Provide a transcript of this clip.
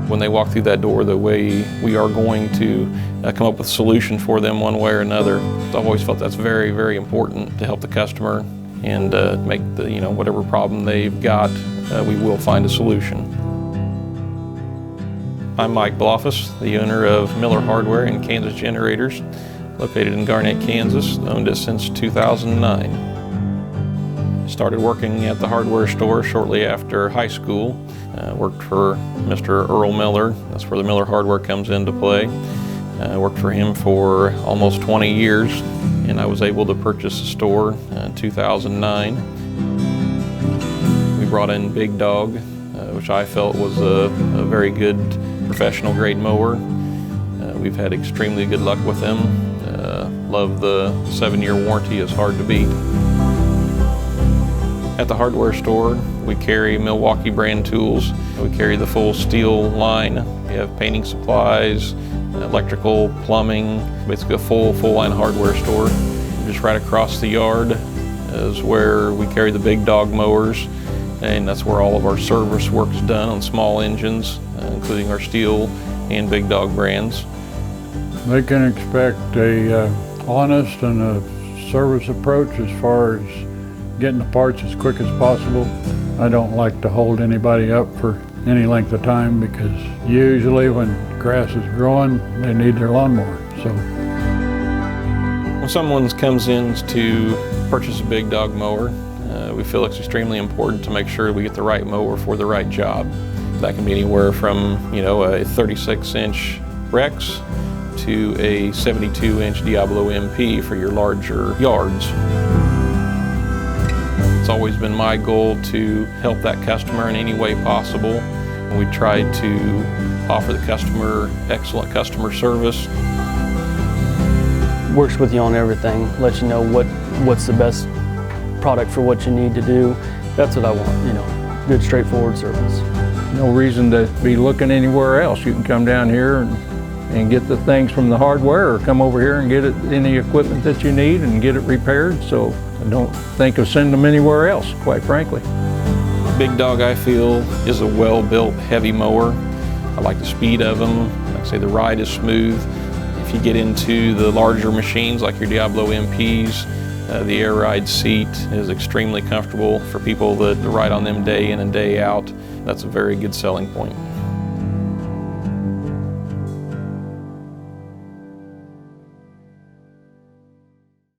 When they walk through that door, the way we are going to come up with a solution for them one way or another. I've always felt that's very, very important to help the customer and make the, whatever problem they've got, we will find a solution. I'm Mike Bloffus, the owner of Miller Hardware and Kansas Generators, located in Garnett, Kansas. Owned it since 2009. Started working at the hardware store shortly after high school. Worked for Mr. Earl Miller. That's where the Miller Hardware comes into play. Worked for him for almost 20 years, and I was able to purchase the store in 2009. We brought in BigDog, which I felt was a very good professional grade mower. We've had extremely good luck with them. Love the 7-year warranty, is hard to beat. At the hardware store, we carry Milwaukee brand tools. We carry the full steel line. We have painting supplies, electrical, plumbing, basically a full line hardware store. Just right across the yard is where we carry the BigDog mowers, and that's where all of our service work is done on small engines, including our Steel and BigDog brands. They can expect a honest and a service approach as far as getting the parts as quick as possible. I don't like to hold anybody up for any length of time because usually when grass is growing, they need their lawnmower. So when someone comes in to purchase a BigDog mower, we feel it's extremely important to make sure we get the right mower for the right job. That can be anywhere from a 36-inch Rex to a 72-inch Diablo MP for your larger yards. It's always been my goal to help that customer in any way possible. We try to offer the customer excellent customer service. Works with you on everything, lets you know what's the best product for what you need to do. That's what I want, good straightforward service. No reason to be looking anywhere else. You can come down here and get the things from the hardware, or come over here and get any equipment that you need and get it repaired. So I don't think of sending them anywhere else, quite frankly. BigDog, I feel, is a well-built heavy mower. I like the speed of them. Like I say, the ride is smooth. If you get into the larger machines like your Diablo MPs, the air ride seat is extremely comfortable for people that ride on them day in and day out. That's a very good selling point.